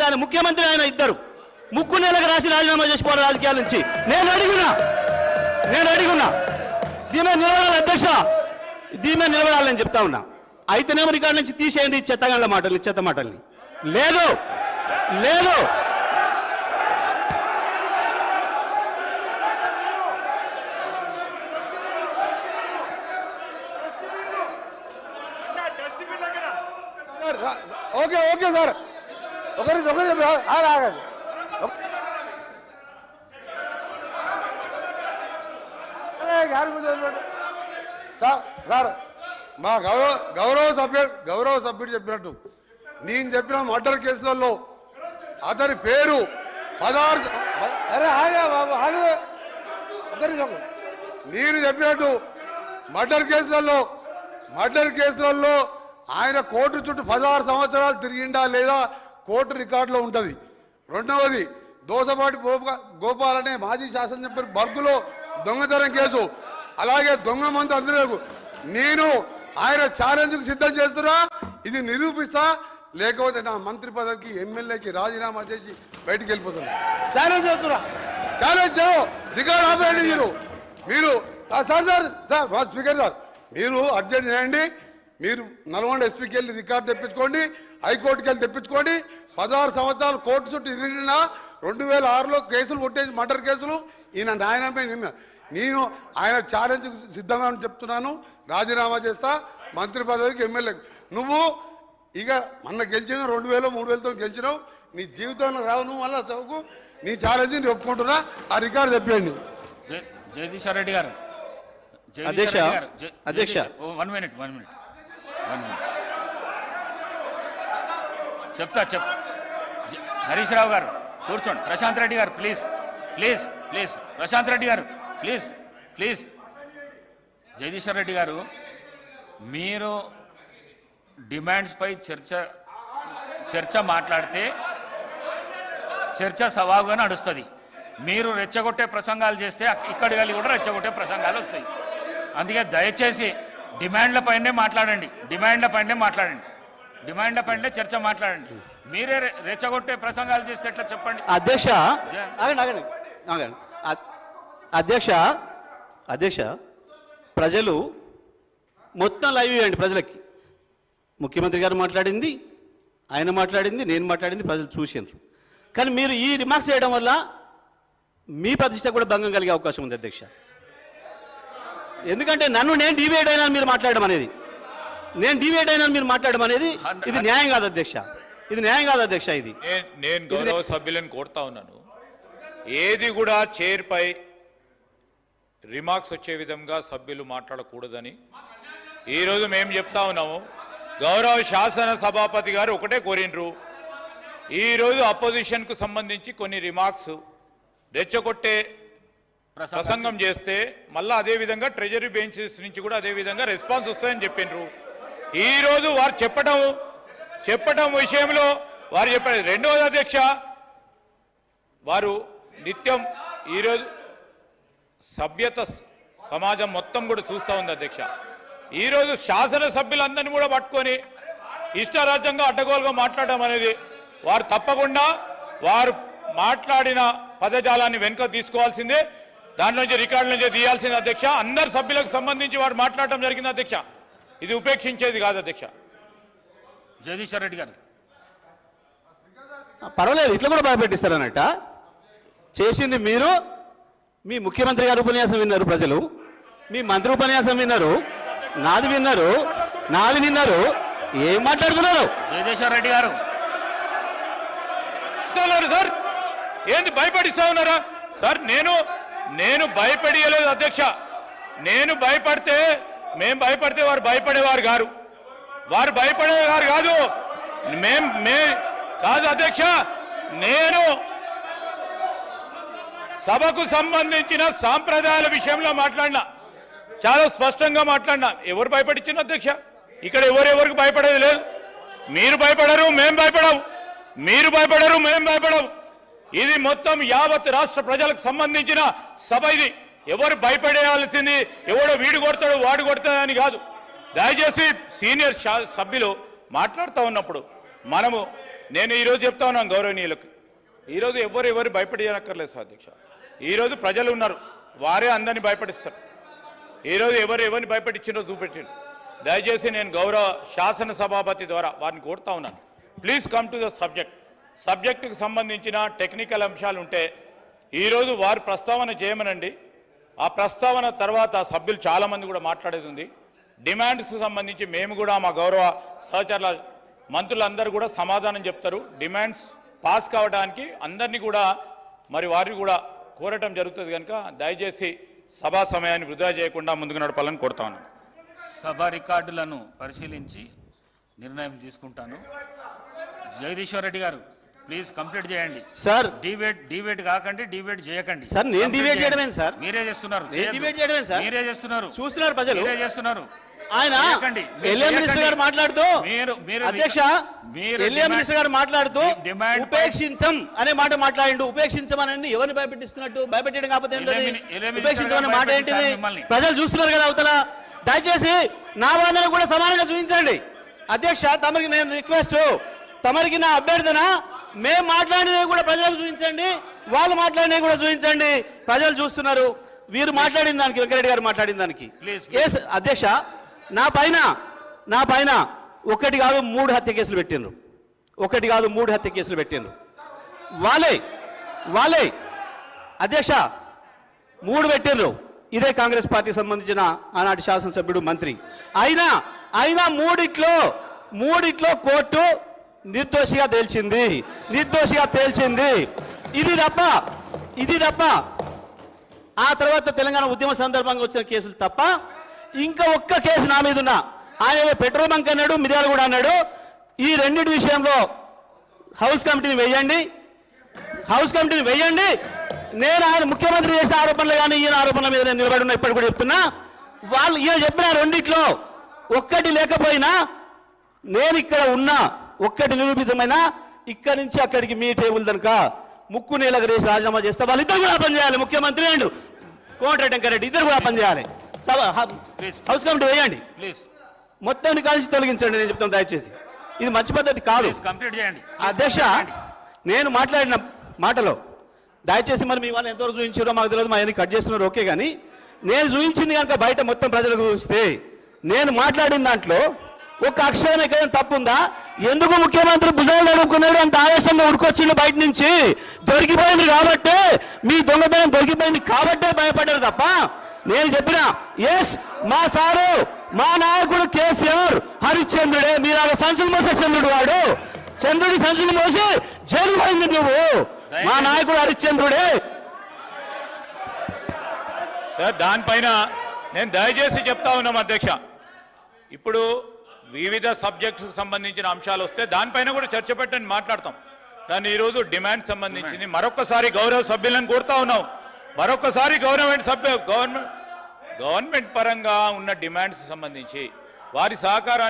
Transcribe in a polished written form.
లేకపోతే ఆయన ముఖ్యమంత్రి ఆయన ఇద్దరు ముక్కు నెలకు రాసి రాజీనామా చేసిపోవాలి రాజకీయాల నుంచి. నేను అడిగున్నా దీని మీద నిలబడాలి అధ్యక్ష, దీని మీద నిలబడాలని చెప్తా ఉన్నా. అయితేనేమో రికార్డు నుంచి తీసేయండి చెత్తగాళ్ళ మాటల్ని, చెత్త మాటల్ని. లేదు ఓకే సార్, ఒకరికి ఆగండి. సార్ మా గౌరవ సభ్యుడు చెప్పినట్టు నేను చెప్పిన మర్డర్ కేసులలో అతని పేరు 16 నేను చెప్పినట్టు మర్డర్ కేసులలో ఆయన కోర్టు చుట్టూ 16 సంవత్సరాలు తిరిగిండా లేదా కోర్టు రికార్డులో ఉంటుంది. రెండవది దోసపాటి గోపాల్ అనే మాజీ శాసనసభ్యుడు బగ్గులో దొంగతనం కేసు, అలాగే దొంగ మంది అందరూ నేను ఆయన ఛాలెంజ్కు సిద్ధం చేస్తున్నా. ఇది నిరూపిస్తా, లేకపోతే నా మంత్రి పదవికి ఎమ్మెల్యేకి రాజీనామా చేసి బయటికి వెళ్ళిపోతున్నా. ఛాలెంజ్ చేస్తున్నా, రికార్డు ఆపేయండి మీరు సార్ స్పీకర్ సార్, మీరు అర్జెంట్ చేయండి. మీరు నల్గొండ ఎస్పీకి వెళ్ళి రికార్డు తెప్పించుకోండి, హైకోర్టుకి వెళ్ళి తెప్పించుకోండి. 16 సంవత్సరాలు కోర్టు చుట్టూ తిరిగిన 2006లో కేసులు కొట్టేసి మర్డర్ కేసులు ఈయన న్యాయమే. నేను ఆయన ఛాలెంజ్ సిద్ధంగా చెప్తున్నాను, రాజీనామా చేస్తా మంత్రి పదవికి ఎమ్మెల్యే. నువ్వు ఇక మొన్న గెలిచిన 2000 3000తో గెలిచినావు, నీ జీవితంలో రావు. నువ్వు మళ్ళీ చదువుకు నీ ఛాలెంజ్ నేను ఒప్పుకుంటున్నా. ఆ రికార్డు తెప్పండి. జగదీశ్వర్ రెడ్డి గారు అధ్యక్ష వన్ మినిట్ చెప్తా హరీష్ రావు గారు కూర్చోండి. ప్రశాంత్ రెడ్డి గారు ప్లీజ్ ప్రశాంత్ రెడ్డి గారు ప్లీజ్ జగదీశ్వర్ రెడ్డి గారు, మీరు డిమాండ్స్ పై చర్చ మాట్లాడితే చర్చ సవాలుగా నడుస్తుంది. మీరు రెచ్చగొట్టే ప్రసంగాలు చేస్తే ఇక్కడి వెళ్ళి కూడా రెచ్చగొట్టే ప్రసంగాలు వస్తాయి. అందుకే దయచేసి డిమాండ్ల పైనే మాట్లాడండి, డిమాండ్ల పైనే చర్చ మాట్లాడండి. మీరే రెచ్చగొట్టే ప్రసంగాలు చేస్తే ఎట్లా చెప్పండి. అధ్యక్ష ప్రజలు మొత్తం లైవ్ ఇవ్వండి. ప్రజలకి ముఖ్యమంత్రి గారు మాట్లాడింది, ఆయన మాట్లాడింది, నేను మాట్లాడింది ప్రజలు చూసినారు. కానీ మీరు ఈ రిమార్క్స్ చేయడం వల్ల మీ ప్రతిష్ట కూడా భంగం కలిగే అవకాశం ఉంది అధ్యక్ష. ఎందుకంటే నేను డివైడ్ అయినా మీరు మాట్లాడడం అనేది, ఇది న్యాయం కాదు అధ్యక్ష, ఇది నేను గౌరవ సభ్యులను కోరుతా ఉన్నాను, ఏది కూడా చైర్ పై రిమార్క్స్ వచ్చే విధంగా సభ్యులు మాట్లాడకూడదని ఈరోజు మేము చెప్తా ఉన్నాము. గౌరవ శాసన సభాపతి గారు ఒకటే కోరినరు, ఈరోజు అపోజిషన్కు సంబంధించి కొన్ని రిమార్క్స్ రెచ్చగొట్టే ప్రసంగం చేస్తే మళ్ళీ అదేవిధంగా ట్రెజరీ బెంచెస్ నుంచి కూడా అదేవిధంగా రెస్పాన్స్ వస్తాయని చెప్పినారు. ఈరోజు వారు చెప్పడం విషయంలో వారు చెప్పారు. రెండవది అధ్యక్ష, వారు నిత్యం ఈరోజు సభ్యత సమాజం మొత్తం కూడా చూస్తూ ఉంది అధ్యక్ష. ఈరోజు శాసనసభ్యులందరినీ కూడా పట్టుకొని ఇష్టరాజ్యంగా అడ్డగోలుగా మాట్లాడడం అనేది వారు తప్పకుండా వారు మాట్లాడిన పదజాలాన్ని వెనుక తీసుకోవాల్సిందే, దాని నుంచి రికార్డు నుంచి తీయాల్సింది అధ్యక్ష. అందరు సభ్యులకు సంబంధించి వారు మాట్లాడటం జరిగింది అధ్యక్ష, ఇది ఉపేక్షించేది కాదు అధ్యక్ష. జగదీశ్వర్ రెడ్డి గారు పర్వాలేదు, ఇట్లా కూడా భయపెట్టిస్తారన్నట్ట. చేసింది మీరు, మీ ముఖ్యమంత్రి గారు ఉపన్యాసం విన్నారు ప్రజలు, మీ మంత్రి ఉపన్యాసం విన్నారు, నాది విన్నారు, ఏం మాట్లాడుతున్నారు? జగదీశ్వర్ రెడ్డి గారు సార్ ఏంది భయపడిస్తా ఉన్నారా సార్? నేను భయపడియలేదు అధ్యక్ష. నేను భయపడితే వారు భయపడేవారు గారు, కాదు. కాదు అధ్యక్ష, నేను సభకు సంబంధించిన సాంప్రదాయాల విషయంలో మాట్లాడినా, చాలా స్పష్టంగా మాట్లాడినా. ఎవరు భయపడిచ్చిన అధ్యక్ష? ఇక్కడ ఎవరెవరికి భయపడేది లేదు. మీరు భయపడరు, మేము భయపడము. ఇది మొత్తం యావత్ రాష్ట్ర ప్రజలకు సంబంధించిన సభ. ఇది ఎవరు భయపడేయాల్సింది, ఎవడో వీడు కొడతాడు వాడు కొడతాడని కాదు. దయచేసి సీనియర్ సభ్యులు మాట్లాడుతూ ఉన్నప్పుడు మనము నేను ఈరోజు చెప్తా ఉన్నాను గౌరవనీయులకు, ఈరోజు ఎవరు భయపడనక్కర్లేదు సార్ అధ్యక్ష. ఈరోజు ప్రజలు ఉన్నారు, వారే అందరినీ భయపడిస్తారు. ఈరోజు ఎవరిని భయపడించిందో చూపెట్టిండు. దయచేసి నేను గౌరవ శాసన సభాపతి ద్వారా వారిని కోరుతా ఉన్నాను, ప్లీజ్ కమ్ టు ద సబ్జెక్టుకు సంబంధించిన టెక్నికల్ అంశాలు ఉంటే ఈరోజు వారి ప్రస్తావన చేయమనండి. ఆ ప్రస్తావన తర్వాత సభ్యులు చాలామంది కూడా మాట్లాడేది ఉంది. డిమాండ్స్కి సంబంధించి మేము కూడా మా గౌరవ సహచరుల మంత్రులందరూ కూడా సమాధానం చెప్తారు. డిమాండ్స్ పాస్ కావడానికి అందరినీ కూడా మరి వారిని కూడా కోరటం జరుగుతుంది కనుక దయచేసి సభా సమయాన్ని వృధా చేయకుండా ముందుకు నడపాలని కోరుతా ఉన్నాను. సభ రికార్డులను పరిశీలించి నిర్ణయం తీసుకుంటాను. జగదీశ్వర్ రెడ్డి గారు ప్లీజ్ కంప్లీట్ చేయండి సార్. డిబేట్ కాకండి, డిబేట్ చేయకండి సార్, నేను డిబేట్ చేయడమే సార్. మీరే చేస్తున్నారు. డిబేట్ చేయడమే సార్. మీరే చేస్తున్నారు. చూస్తున్నారు ప్రజలు. మీరే చేస్తున్నారు. ఆయన ఎల్ఏ మినిస్టర్ గారు మాట్లాడుతూ అధ్యక్ష ఎల్ఏ మినిస్టర్ గారు మాట్లాడుతూ ఉపేక్షించం అనే మాట మాట్లాడిండు. ఉపేక్షించమని ఎవరిని భయపెట్టిస్తున్నట్టు? భయపెట్టడం కాకపోతే ఉపేక్షించమనే మాట ఏంటిది? ప్రజలు చూస్తున్నారు కదా అవతల. దయచేసి నా వాదన కూడా సమానంగా చూపించండి అధ్యక్ష. తమరికి నేను రిక్వెస్ట్, తమరికి నా అభ్యర్థన, మేము మాట్లాడినవి కూడా ప్రజలకు చూపించండి, వాళ్ళు మాట్లాడినవి కూడా చూపించండి. ప్రజలు చూస్తున్నారు. వీరు మాట్లాడిన దానికి, వెంకరెడ్డి గారు మాట్లాడిన దానికి అధ్యక్ష నా పైన ఒకటి కాదు 3 హత్య కేసులు పెట్టిండ్రు. ఒకటి కాదు 3 హత్య కేసులు పెట్టిండ్రు. వాళ్ళే అధ్యక్ష 3 పెట్టిండ్రు. ఇదే కాంగ్రెస్ పార్టీకి సంబంధించిన ఆనాటి శాసనసభ్యుడు, మంత్రి. అయినా మూడిట్లో కోర్టు నిర్దోషిగా తేల్చింది. ఇది తప్ప ఆ తర్వాత తెలంగాణ ఉద్యమ సందర్భంగా వచ్చిన కేసులు తప్ప ఇంకా ఒక్క కేసు నా మీద ఉన్నా. ఆయన పెట్రోల్ బంక్ అన్నాడు, మిర్యాల కూడా అన్నాడు. ఈ రెండింటి విషయంలో హౌస్ కమిటీని వేయండి. నేను ఆయన ముఖ్యమంత్రి చేసే ఆరోపణలు కానీ ఈయన ఆరోపణల మీద నేను నిలబడి ఉన్నా. ఇప్పటి కూడా చెప్తున్నా, వాళ్ళు ఈయన చెప్పిన రెండిట్లో ఒక్కటి లేకపోయినా నేను ఇక్కడ ఉన్నా, ఒక్కటి నిరూపితమైనా ఇక్కడి నుంచి అక్కడికి మీ టేబుల్ కనుక ముక్కు నేలకు రేసి రాజీనామా చేస్తే వాళ్ళిద్దరు కూడా పనిచేయాలి. ముఖ్యమంత్రి అండ్ కోమటిరెడ్డి వెంకరెడ్డి ఇద్దరు కూడా పనిచేయాలి. హౌస్ కమిటీ వేయండి ప్లీజ్. మొత్తాన్ని కలిసి తొలగించండి. నేను చెప్తాను దయచేసి, ఇది మంచి పద్ధతి కాదు. కంప్లీట్ చేయండి అధ్యక్ష. నేను మాట్లాడిన మాటలో దయచేసి మరి మీ వాళ్ళు ఎంతవరకు చూపించారో మాకు తెలియదు, మా అన్ని కట్ చేస్తున్నారు ఓకే, కానీ నేను చూపించింది కనుక బయట మొత్తం ప్రజలకు చూపిస్తే నేను మాట్లాడిన దాంట్లో ఒక అక్షరం ఎక్కడ తప్పు ఉందా? ఎందుకు ముఖ్యమంత్రి భుజాలు అడుగుకున్నాడు అంత ఆవేశంగా ఉడుకొచ్చిండు బయట నుంచి? దొరికిపోయింది కాబట్టి, మీ దొంగతనం దొరికిపోయింది కాబట్టే భయపడ్డారు తప్ప నేను చెప్పిన ఎస్ మా సారు, మా నాయకుడు కేసీఆర్ హరిశ్చంద్రుడే. మీరు ఆ సంచులు మోసే చంద్రుడు, వాడు చంద్రుడి సంచులు మోసి జైలు పోయింది నువ్వు. మా నాయకుడు హరిశ్చంద్రుడే. సార్ దానిపైన నేను దయచేసి చెప్తా ఉన్నాం అధ్యక్ష. ఇప్పుడు వివిధ సబ్జెక్ట్స్కి సంబంధించిన అంశాలు వస్తే దానిపైన కూడా చర్చ పెట్టని మాట్లాడతాం. కానీ ఈరోజు డిమాండ్ సంబంధించింది మరొకసారి గౌరవ సభ్యులను కోరుతా ఉన్నాం. మరొకసారి గవర్నమెంట్ పరంగా ఉన్న డిమాండ్స్ సంబంధించి వారి సహకారాన్ని